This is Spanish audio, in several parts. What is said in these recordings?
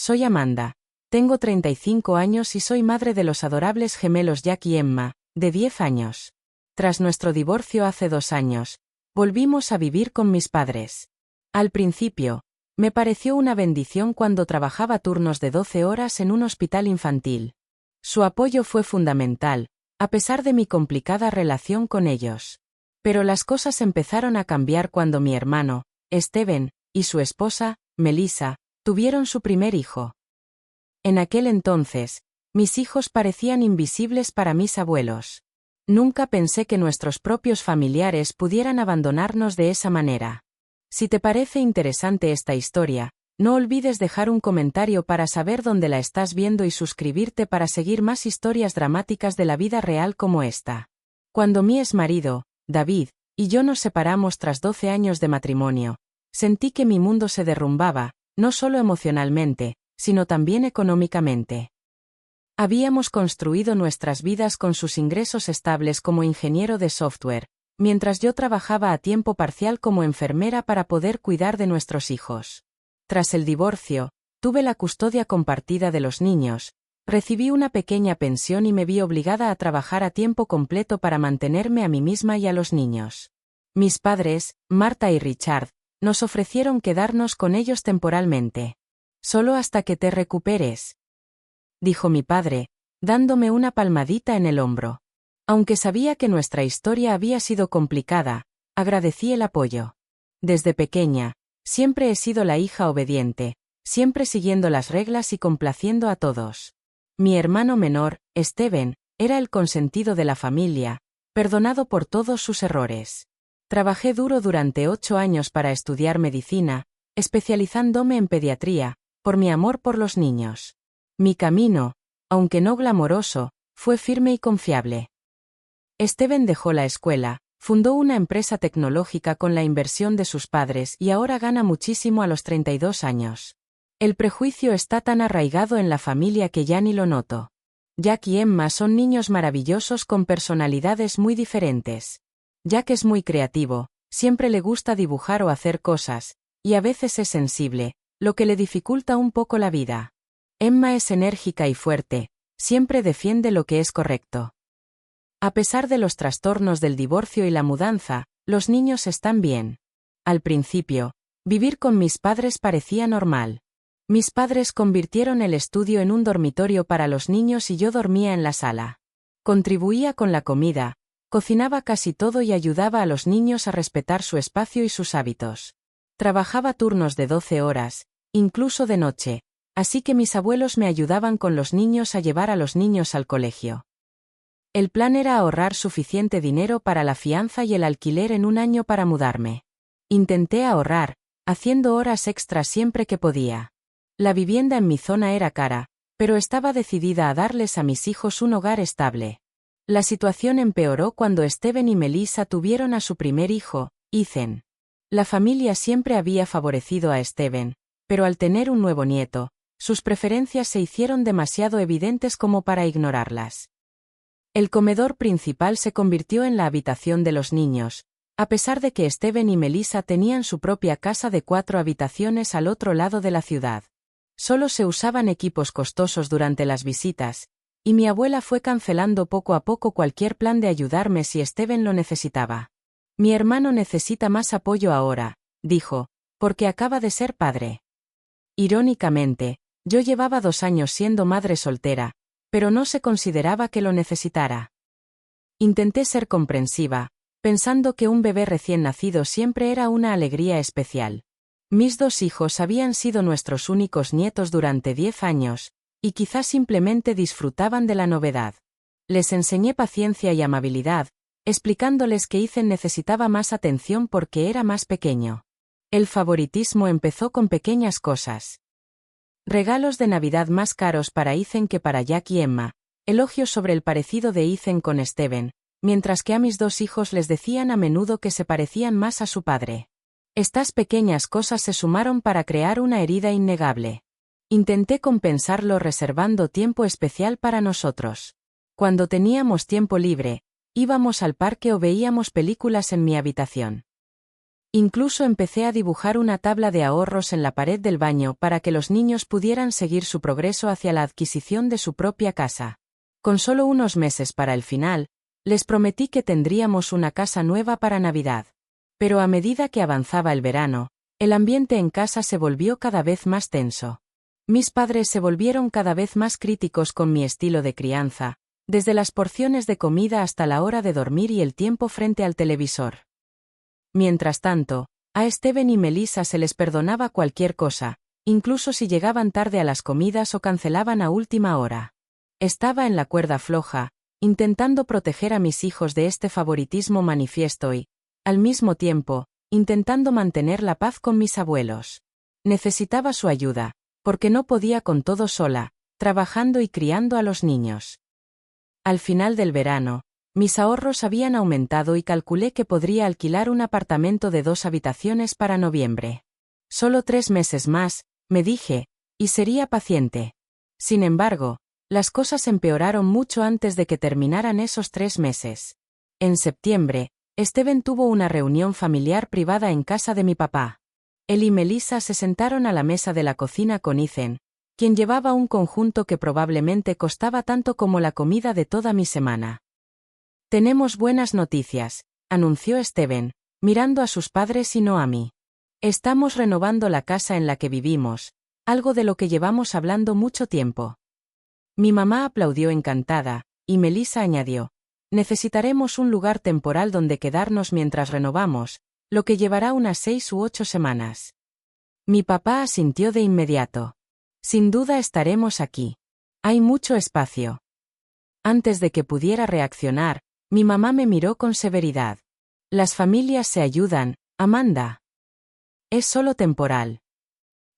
soy Amanda. Tengo 35 años y soy madre de los adorables gemelos Jack y Emma, de 10 años. Tras nuestro divorcio hace 2 años, volvimos a vivir con mis padres. Al principio, me pareció una bendición cuando trabajaba turnos de 12 horas en un hospital infantil. Su apoyo fue fundamental, a pesar de mi complicada relación con ellos. Pero las cosas empezaron a cambiar cuando mi hermano, Steven, y su esposa, Melissa, tuvieron su primer hijo. En aquel entonces, mis hijos parecían invisibles para mis abuelos. Nunca pensé que nuestros propios familiares pudieran abandonarnos de esa manera. Si te parece interesante esta historia, no olvides dejar un comentario para saber dónde la estás viendo y suscribirte para seguir más historias dramáticas de la vida real como esta. Cuando mi exmarido, David, y yo nos separamos tras 12 años de matrimonio, sentí que mi mundo se derrumbaba, no solo emocionalmente, sino también económicamente. Habíamos construido nuestras vidas con sus ingresos estables como ingeniero de software, mientras yo trabajaba a tiempo parcial como enfermera para poder cuidar de nuestros hijos. Tras el divorcio, tuve la custodia compartida de los niños, recibí una pequeña pensión y me vi obligada a trabajar a tiempo completo para mantenerme a mí misma y a los niños. Mis padres, Marta y Richard, nos ofrecieron quedarnos con ellos temporalmente. Solo hasta que te recuperes, dijo mi padre, dándome una palmadita en el hombro. Aunque sabía que nuestra historia había sido complicada, agradecí el apoyo. Desde pequeña, siempre he sido la hija obediente, siempre siguiendo las reglas y complaciendo a todos. Mi hermano menor, Steven, era el consentido de la familia, perdonado por todos sus errores. Trabajé duro durante 8 años para estudiar medicina, especializándome en pediatría, por mi amor por los niños. Mi camino, aunque no glamoroso, fue firme y confiable. Steven dejó la escuela, fundó una empresa tecnológica con la inversión de sus padres y ahora gana muchísimo a los 32 años. El prejuicio está tan arraigado en la familia que ya ni lo noto. Jack y Emma son niños maravillosos con personalidades muy diferentes. Jack es muy creativo, siempre le gusta dibujar o hacer cosas, y a veces es sensible, lo que le dificulta un poco la vida. Emma es enérgica y fuerte, siempre defiende lo que es correcto. A pesar de los trastornos del divorcio y la mudanza, los niños están bien. Al principio, vivir con mis padres parecía normal. Mis padres convirtieron el estudio en un dormitorio para los niños y yo dormía en la sala. Contribuía con la comida, cocinaba casi todo y ayudaba a los niños a respetar su espacio y sus hábitos. Trabajaba turnos de 12 horas, incluso de noche, así que mis abuelos me ayudaban con los niños a llevar a los niños al colegio. El plan era ahorrar suficiente dinero para la fianza y el alquiler en un año para mudarme. Intenté ahorrar, haciendo horas extras siempre que podía. La vivienda en mi zona era cara, pero estaba decidida a darles a mis hijos un hogar estable. La situación empeoró cuando Steven y Melissa tuvieron a su primer hijo, Ethan. La familia siempre había favorecido a Steven, pero al tener un nuevo nieto, sus preferencias se hicieron demasiado evidentes como para ignorarlas. El comedor principal se convirtió en la habitación de los niños, a pesar de que Steven y Melissa tenían su propia casa de 4 habitaciones al otro lado de la ciudad. Solo se usaban equipos costosos durante las visitas, y mi abuela fue cancelando poco a poco cualquier plan de ayudarme si Steven lo necesitaba. Mi hermano necesita más apoyo ahora, dijo, porque acaba de ser padre. Irónicamente, yo llevaba 2 años siendo madre soltera, pero no se consideraba que lo necesitara. Intenté ser comprensiva, pensando que un bebé recién nacido siempre era una alegría especial. Mis 2 hijos habían sido nuestros únicos nietos durante 10 años, y quizás simplemente disfrutaban de la novedad. Les enseñé paciencia y amabilidad, explicándoles que Ethan necesitaba más atención porque era más pequeño. El favoritismo empezó con pequeñas cosas. Regalos de Navidad más caros para Ethan que para Jack y Emma, elogios sobre el parecido de Ethan con Steven, mientras que a mis 2 hijos les decían a menudo que se parecían más a su padre. Estas pequeñas cosas se sumaron para crear una herida innegable. Intenté compensarlo reservando tiempo especial para nosotros. Cuando teníamos tiempo libre, íbamos al parque o veíamos películas en mi habitación. Incluso empecé a dibujar una tabla de ahorros en la pared del baño para que los niños pudieran seguir su progreso hacia la adquisición de su propia casa. Con solo unos meses para el final, les prometí que tendríamos una casa nueva para Navidad. Pero a medida que avanzaba el verano, el ambiente en casa se volvió cada vez más tenso. Mis padres se volvieron cada vez más críticos con mi estilo de crianza, desde las porciones de comida hasta la hora de dormir y el tiempo frente al televisor. Mientras tanto, a Steven y Melissa se les perdonaba cualquier cosa, incluso si llegaban tarde a las comidas o cancelaban a última hora. Estaba en la cuerda floja, intentando proteger a mis hijos de este favoritismo manifiesto y, al mismo tiempo, intentando mantener la paz con mis abuelos. Necesitaba su ayuda, porque no podía con todo sola, trabajando y criando a los niños. Al final del verano, mis ahorros habían aumentado y calculé que podría alquilar un apartamento de 2 habitaciones para noviembre. Solo 3 meses más, me dije, y sería paciente. Sin embargo, las cosas empeoraron mucho antes de que terminaran esos 3 meses. En septiembre, Steven tuvo una reunión familiar privada en casa de mi papá. Él y Melissa se sentaron a la mesa de la cocina con Ethan, quien llevaba un conjunto que probablemente costaba tanto como la comida de toda mi semana. Tenemos buenas noticias, anunció Steven, mirando a sus padres y no a mí. Estamos renovando la casa en la que vivimos, algo de lo que llevamos hablando mucho tiempo. Mi mamá aplaudió encantada, y Melissa añadió: necesitaremos un lugar temporal donde quedarnos mientras renovamos, lo que llevará unas 6 u 8 semanas. Mi papá asintió de inmediato. Sin duda estaremos aquí. Hay mucho espacio. Antes de que pudiera reaccionar, mi mamá me miró con severidad. Las familias se ayudan, Amanda. Es solo temporal.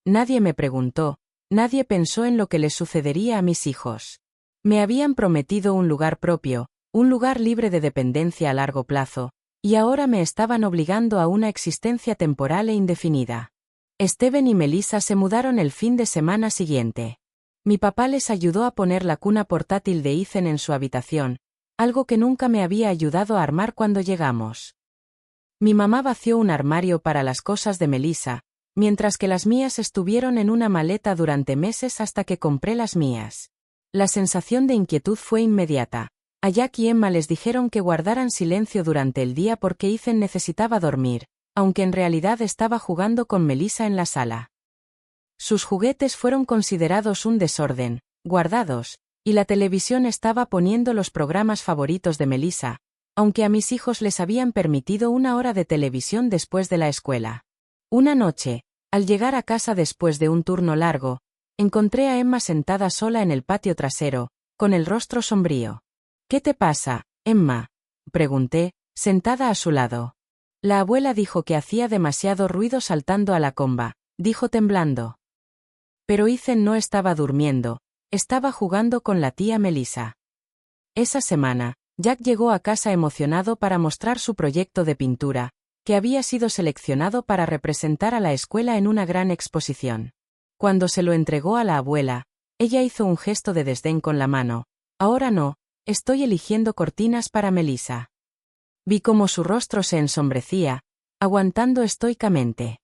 Nadie me preguntó, nadie pensó en lo que les sucedería a mis hijos. Me habían prometido un lugar propio, un lugar libre de dependencia a largo plazo, y ahora me estaban obligando a una existencia temporal e indefinida. Steven y Melissa se mudaron el fin de semana siguiente. Mi papá les ayudó a poner la cuna portátil de Ethan en su habitación, algo que nunca me había ayudado a armar cuando llegamos. Mi mamá vació un armario para las cosas de Melissa, mientras que las mías estuvieron en una maleta durante meses hasta que compré las mías. La sensación de inquietud fue inmediata. A Jack y Emma les dijeron que guardaran silencio durante el día porque Ethan necesitaba dormir, aunque en realidad estaba jugando con Melissa en la sala. Sus juguetes fueron considerados un desorden, guardados, y la televisión estaba poniendo los programas favoritos de Melissa, aunque a mis hijos les habían permitido 1 hora de televisión después de la escuela. Una noche, al llegar a casa después de un turno largo, encontré a Emma sentada sola en el patio trasero, con el rostro sombrío. ¿Qué te pasa, Emma?, pregunté, sentada a su lado. La abuela dijo que hacía demasiado ruido saltando a la comba, dijo temblando. Pero Ethan no estaba durmiendo, estaba jugando con la tía Melissa. Esa semana, Jack llegó a casa emocionado para mostrar su proyecto de pintura, que había sido seleccionado para representar a la escuela en una gran exposición. Cuando se lo entregó a la abuela, ella hizo un gesto de desdén con la mano. Ahora no, estoy eligiendo cortinas para Melissa. Vi cómo su rostro se ensombrecía, aguantando estoicamente.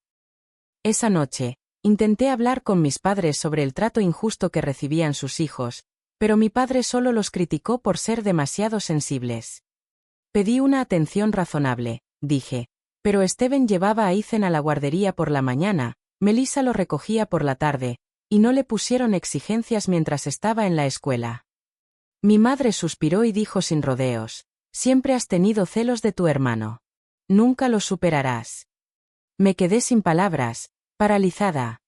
Esa noche, intenté hablar con mis padres sobre el trato injusto que recibían sus hijos, pero mi padre solo los criticó por ser demasiado sensibles. Pedí una atención razonable, dije, pero Steven llevaba a Ethan a la guardería por la mañana, Melissa lo recogía por la tarde, y no le pusieron exigencias mientras estaba en la escuela. Mi madre suspiró y dijo sin rodeos: siempre has tenido celos de tu hermano. Nunca lo superarás. Me quedé sin palabras, paralizada.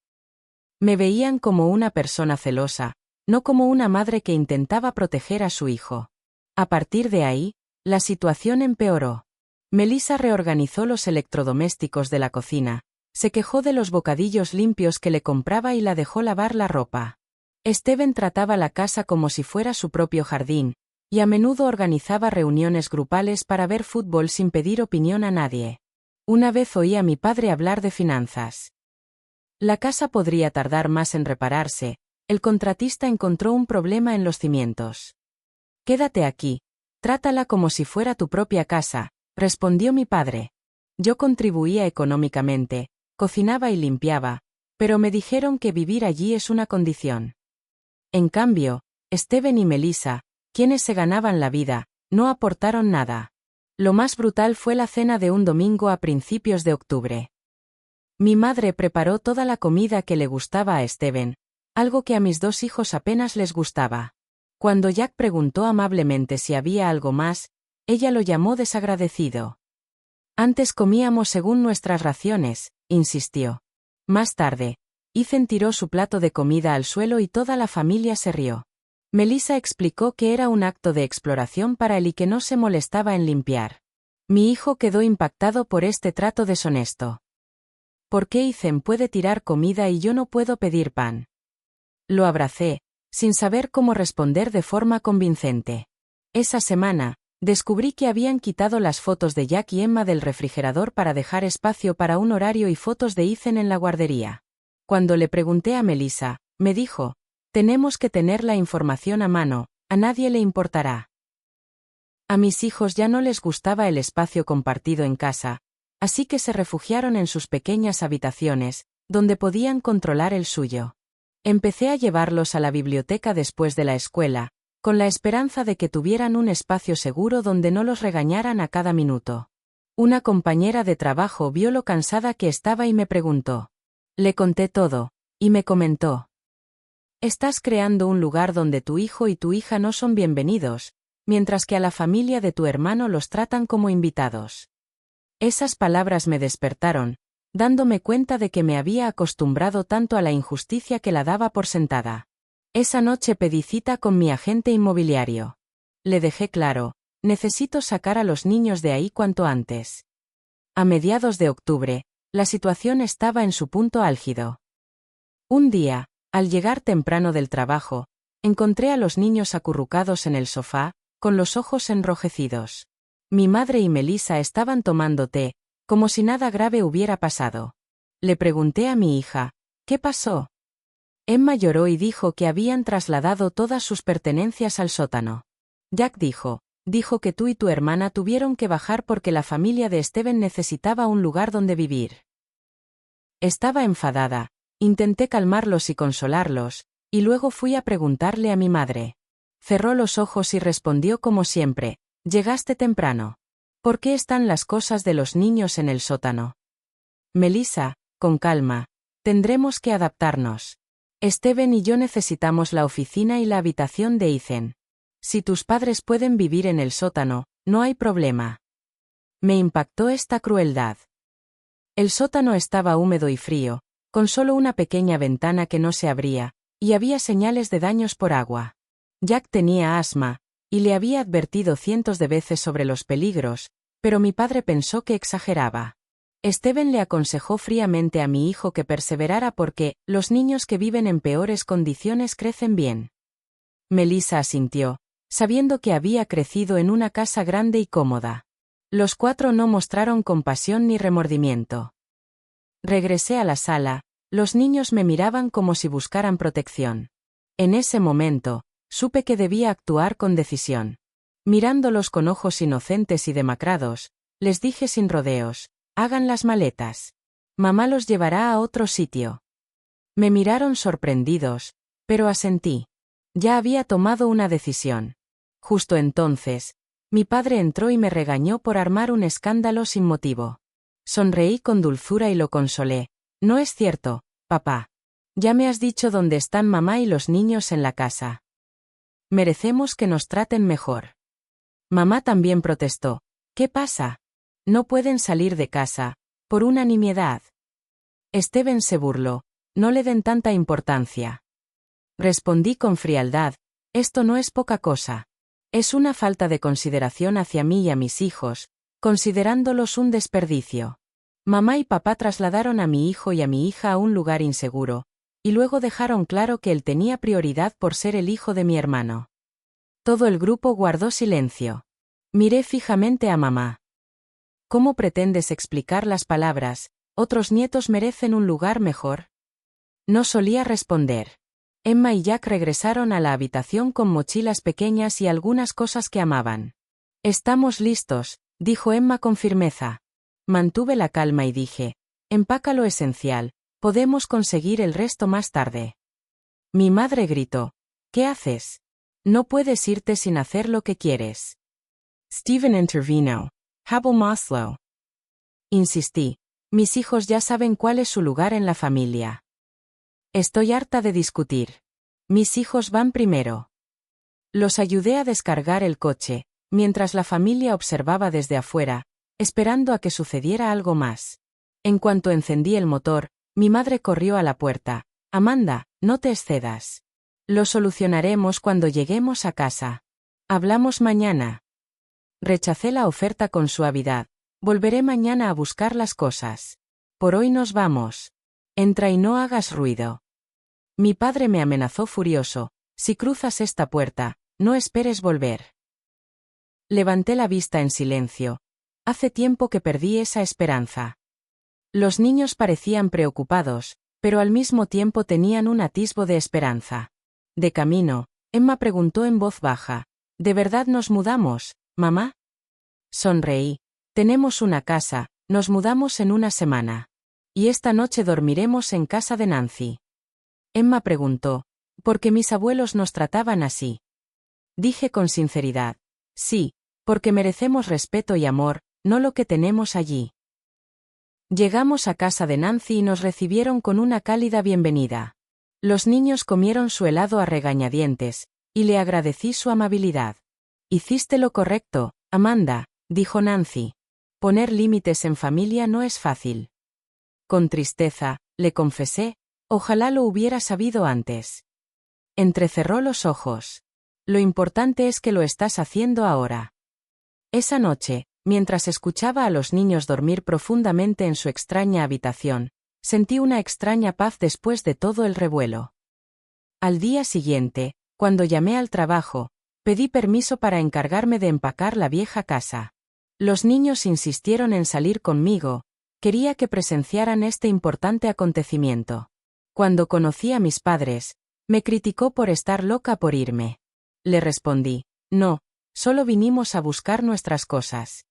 Me veían como una persona celosa, no como una madre que intentaba proteger a su hijo. A partir de ahí, la situación empeoró. Melissa reorganizó los electrodomésticos de la cocina, se quejó de los bocadillos limpios que le compraba y la dejó lavar la ropa. Steven trataba la casa como si fuera su propio jardín, y a menudo organizaba reuniones grupales para ver fútbol sin pedir opinión a nadie. Una vez oí a mi padre hablar de finanzas. La casa podría tardar más en repararse, el contratista encontró un problema en los cimientos. Quédate aquí, trátala como si fuera tu propia casa, respondió mi padre. Yo contribuía económicamente, cocinaba y limpiaba, pero me dijeron que vivir allí es una condición. En cambio, Steven y Melissa, quienes se ganaban la vida, no aportaron nada. Lo más brutal fue la cena de un domingo a principios de octubre. Mi madre preparó toda la comida que le gustaba a Steven, algo que a mis dos hijos apenas les gustaba. Cuando Jack preguntó amablemente si había algo más, ella lo llamó desagradecido. Antes comíamos según nuestras raciones, insistió. Más tarde, Ethan tiró su plato de comida al suelo y toda la familia se rió. Melissa explicó que era un acto de exploración para él y que no se molestaba en limpiar. Mi hijo quedó impactado por este trato deshonesto. ¿Por qué Ethan puede tirar comida y yo no puedo pedir pan? Lo abracé, sin saber cómo responder de forma convincente. Esa semana, descubrí que habían quitado las fotos de Jack y Emma del refrigerador para dejar espacio para un horario y fotos de Ethan en la guardería. Cuando le pregunté a Melissa, me dijo, tenemos que tener la información a mano, a nadie le importará. A mis hijos ya no les gustaba el espacio compartido en casa, así que se refugiaron en sus pequeñas habitaciones, donde podían controlar el suyo. Empecé a llevarlos a la biblioteca después de la escuela, con la esperanza de que tuvieran un espacio seguro donde no los regañaran a cada minuto. Una compañera de trabajo vio lo cansada que estaba y me preguntó. Le conté todo, y me comentó. Estás creando un lugar donde tu hijo y tu hija no son bienvenidos, mientras que a la familia de tu hermano los tratan como invitados. Esas palabras me despertaron, dándome cuenta de que me había acostumbrado tanto a la injusticia que la daba por sentada. Esa noche pedí cita con mi agente inmobiliario. Le dejé claro, necesito sacar a los niños de ahí cuanto antes. A mediados de octubre, la situación estaba en su punto álgido. Un día, al llegar temprano del trabajo, encontré a los niños acurrucados en el sofá, con los ojos enrojecidos. Mi madre y Melissa estaban tomando té, como si nada grave hubiera pasado. Le pregunté a mi hija, ¿qué pasó? Emma lloró y dijo que habían trasladado todas sus pertenencias al sótano. Jack dijo que tú y tu hermana tuvieron que bajar porque la familia de Steven necesitaba un lugar donde vivir. Estaba enfadada, intenté calmarlos y consolarlos, y luego fui a preguntarle a mi madre. Cerró los ojos y respondió como siempre, llegaste temprano. ¿Por qué están las cosas de los niños en el sótano? Melissa, con calma, tendremos que adaptarnos. Steven y yo necesitamos la oficina y la habitación de Ethan. Si tus padres pueden vivir en el sótano, no hay problema. Me impactó esta crueldad. El sótano estaba húmedo y frío, con solo una pequeña ventana que no se abría, y había señales de daños por agua. Jack tenía asma, y le había advertido cientos de veces sobre los peligros, pero mi padre pensó que exageraba. Steven le aconsejó fríamente a mi hijo que perseverara porque los niños que viven en peores condiciones crecen bien. Melissa asintió, sabiendo que había crecido en una casa grande y cómoda. Los cuatro no mostraron compasión ni remordimiento. Regresé a la sala, los niños me miraban como si buscaran protección. En ese momento, supe que debía actuar con decisión. Mirándolos con ojos inocentes y demacrados, les dije sin rodeos, hagan las maletas. Mamá los llevará a otro sitio. Me miraron sorprendidos, pero asentí. Ya había tomado una decisión. Justo entonces, mi padre entró y me regañó por armar un escándalo sin motivo. Sonreí con dulzura y lo consolé. No es cierto, papá. Ya me has dicho dónde están mamá y los niños en la casa. Merecemos que nos traten mejor. Mamá también protestó. ¿Qué pasa? No pueden salir de casa, por una nimiedad. Steven se burló. No le den tanta importancia. Respondí con frialdad, esto no es poca cosa. Es una falta de consideración hacia mí y a mis hijos, considerándolos un desperdicio. Mamá y papá trasladaron a mi hijo y a mi hija a un lugar inseguro, y luego dejaron claro que él tenía prioridad por ser el hijo de mi hermano. Todo el grupo guardó silencio. Miré fijamente a mamá. ¿Cómo pretendes explicar las palabras, otros nietos merecen un lugar mejor? No solía responder. Emma y Jack regresaron a la habitación con mochilas pequeñas y algunas cosas que amaban. Estamos listos, dijo Emma con firmeza. Mantuve la calma y dije, empaca lo esencial, podemos conseguir el resto más tarde. Mi madre gritó, ¿qué haces? No puedes irte sin hacer lo que quieres. Stephen intervino. Habel Maslow. Insistí, mis hijos ya saben cuál es su lugar en la familia. Estoy harta de discutir. Mis hijos van primero. Los ayudé a descargar el coche, mientras la familia observaba desde afuera, esperando a que sucediera algo más. En cuanto encendí el motor, mi madre corrió a la puerta. Amanda, no te excedas. Lo solucionaremos cuando lleguemos a casa. Hablamos mañana. Rechacé la oferta con suavidad. Volveré mañana a buscar las cosas. Por hoy nos vamos. Entra y no hagas ruido. Mi padre me amenazó furioso. Si cruzas esta puerta, no esperes volver. Levanté la vista en silencio. Hace tiempo que perdí esa esperanza. Los niños parecían preocupados, pero al mismo tiempo tenían un atisbo de esperanza. De camino, Emma preguntó en voz baja, ¿de verdad nos mudamos, mamá? Sonreí. Tenemos una casa, nos mudamos en una semana. Y esta noche dormiremos en casa de Nancy. Emma preguntó, ¿por qué mis abuelos nos trataban así? Dije con sinceridad, sí, porque merecemos respeto y amor, no lo que tenemos allí. Llegamos a casa de Nancy y nos recibieron con una cálida bienvenida. Los niños comieron su helado a regañadientes, y le agradecí su amabilidad. Hiciste lo correcto, Amanda, dijo Nancy. Poner límites en familia no es fácil. Con tristeza, le confesé, ojalá lo hubiera sabido antes. Entrecerró los ojos. Lo importante es que lo estás haciendo ahora. Esa noche, mientras escuchaba a los niños dormir profundamente en su extraña habitación, sentí una extraña paz después de todo el revuelo. Al día siguiente, cuando llamé al trabajo, pedí permiso para encargarme de empacar la vieja casa. Los niños insistieron en salir conmigo, quería que presenciaran este importante acontecimiento. Cuando conocí a mis padres, me criticó por estar loca por irme. Le respondí, no, solo vinimos a buscar nuestras cosas.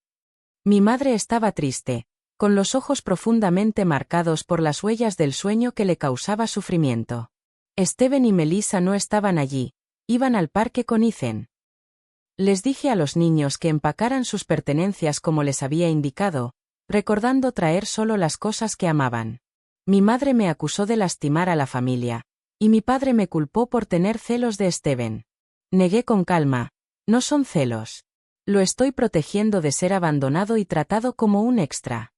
Mi madre estaba triste, con los ojos profundamente marcados por las huellas del sueño que le causaba sufrimiento. Steven y Melissa no estaban allí, iban al parque con Ethan. Les dije a los niños que empacaran sus pertenencias como les había indicado, recordando traer solo las cosas que amaban. Mi madre me acusó de lastimar a la familia, y mi padre me culpó por tener celos de Steven. Negué con calma, no son celos. Lo estoy protegiendo de ser abandonado y tratado como un extra.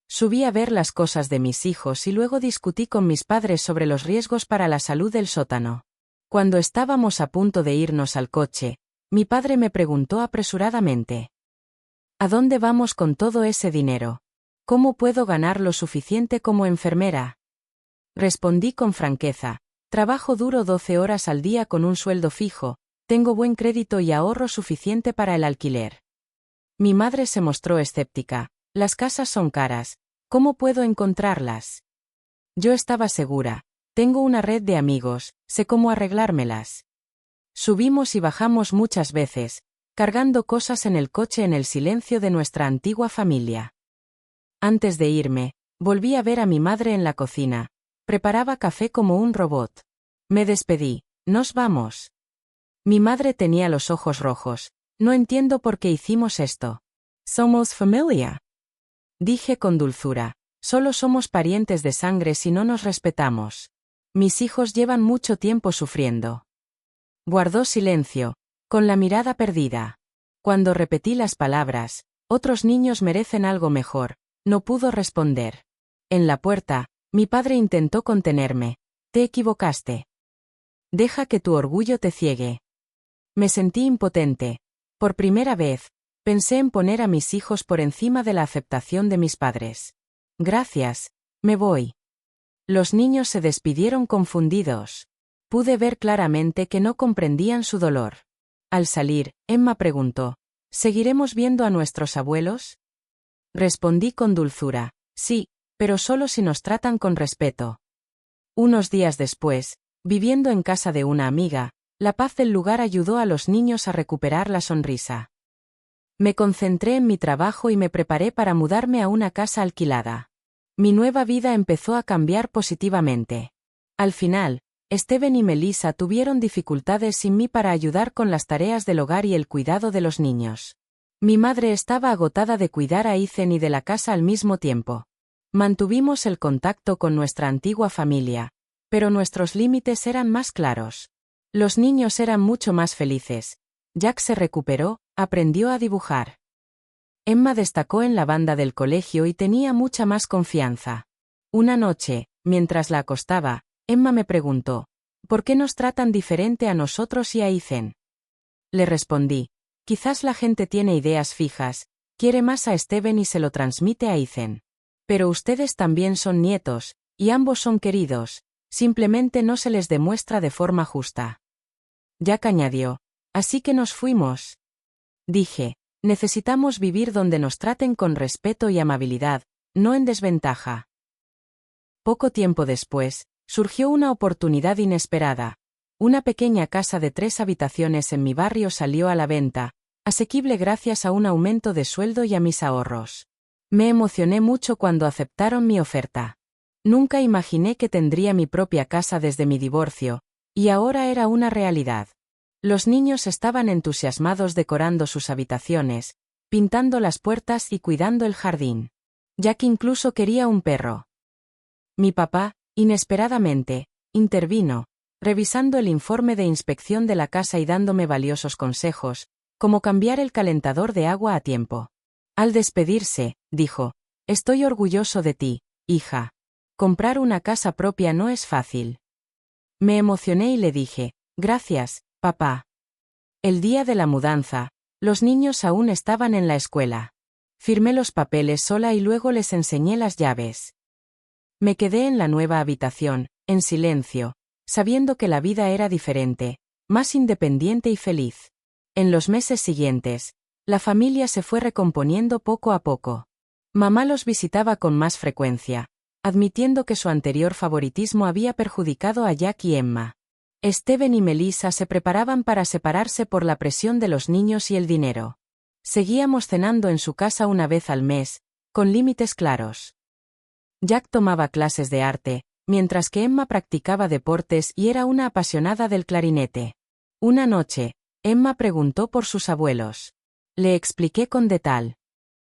Subí a ver las cosas de mis hijos y luego discutí con mis padres sobre los riesgos para la salud del sótano. Cuando estábamos a punto de irnos al coche, mi padre me preguntó apresuradamente. ¿A dónde vamos con todo ese dinero? ¿Cómo puedo ganar lo suficiente como enfermera? Respondí con franqueza, trabajo duro 12 horas al día con un sueldo fijo, tengo buen crédito y ahorro suficiente para el alquiler. Mi madre se mostró escéptica, las casas son caras, ¿cómo puedo encontrarlas? Yo estaba segura, tengo una red de amigos, sé cómo arreglármelas. Subimos y bajamos muchas veces, cargando cosas en el coche en el silencio de nuestra antigua familia. Antes de irme, volví a ver a mi madre en la cocina, preparaba café como un robot. Me despedí, nos vamos. Mi madre tenía los ojos rojos, no entiendo por qué hicimos esto. Somos familia. Dije con dulzura, solo somos parientes de sangre si no nos respetamos. Mis hijos llevan mucho tiempo sufriendo. Guardó silencio, con la mirada perdida. Cuando repetí las palabras, otros niños merecen algo mejor, no pudo responder. En la puerta, mi padre intentó contenerme. Te equivocaste. Deja que tu orgullo te ciegue. Me sentí impotente. Por primera vez, pensé en poner a mis hijos por encima de la aceptación de mis padres. Gracias, me voy. Los niños se despidieron confundidos. Pude ver claramente que no comprendían su dolor. Al salir, Emma preguntó, ¿seguiremos viendo a nuestros abuelos? Respondí con dulzura, sí, pero solo si nos tratan con respeto. Unos días después, viviendo en casa de una amiga, la paz del lugar ayudó a los niños a recuperar la sonrisa. Me concentré en mi trabajo y me preparé para mudarme a una casa alquilada. Mi nueva vida empezó a cambiar positivamente. Al final, Steven y Melissa tuvieron dificultades sin mí para ayudar con las tareas del hogar y el cuidado de los niños. Mi madre estaba agotada de cuidar a Ethan y de la casa al mismo tiempo. Mantuvimos el contacto con nuestra antigua familia, pero nuestros límites eran más claros. Los niños eran mucho más felices. Jack se recuperó, aprendió a dibujar. Emma destacó en la banda del colegio y tenía mucha más confianza. Una noche, mientras la acostaba, Emma me preguntó, ¿por qué nos tratan diferente a nosotros y a Ethan? Le respondí, quizás la gente tiene ideas fijas, quiere más a Steven y se lo transmite a Ethan. Pero ustedes también son nietos, y ambos son queridos, simplemente no se les demuestra de forma justa. Jack añadió, así que nos fuimos. Dije, necesitamos vivir donde nos traten con respeto y amabilidad, no en desventaja. Poco tiempo después, surgió una oportunidad inesperada. Una pequeña casa de 3 habitaciones en mi barrio salió a la venta, asequible gracias a un aumento de sueldo y a mis ahorros. Me emocioné mucho cuando aceptaron mi oferta. Nunca imaginé que tendría mi propia casa desde mi divorcio, y ahora era una realidad. Los niños estaban entusiasmados decorando sus habitaciones, pintando las puertas y cuidando el jardín. Jack incluso quería un perro. Mi papá, inesperadamente, intervino, revisando el informe de inspección de la casa y dándome valiosos consejos, como cambiar el calentador de agua a tiempo. Al despedirse, dijo, estoy orgulloso de ti, hija. Comprar una casa propia no es fácil. Me emocioné y le dije, gracias, papá. El día de la mudanza, los niños aún estaban en la escuela. Firmé los papeles sola y luego les enseñé las llaves. Me quedé en la nueva habitación, en silencio, sabiendo que la vida era diferente, más independiente y feliz. En los meses siguientes, la familia se fue recomponiendo poco a poco. Mamá los visitaba con más frecuencia, admitiendo que su anterior favoritismo había perjudicado a Jack y Emma. Steven y Melissa se preparaban para separarse por la presión de los niños y el dinero. Seguíamos cenando en su casa una vez al mes, con límites claros. Jack tomaba clases de arte, mientras que Emma practicaba deportes y era una apasionada del clarinete. Una noche, Emma preguntó por sus abuelos. Le expliqué con detalle.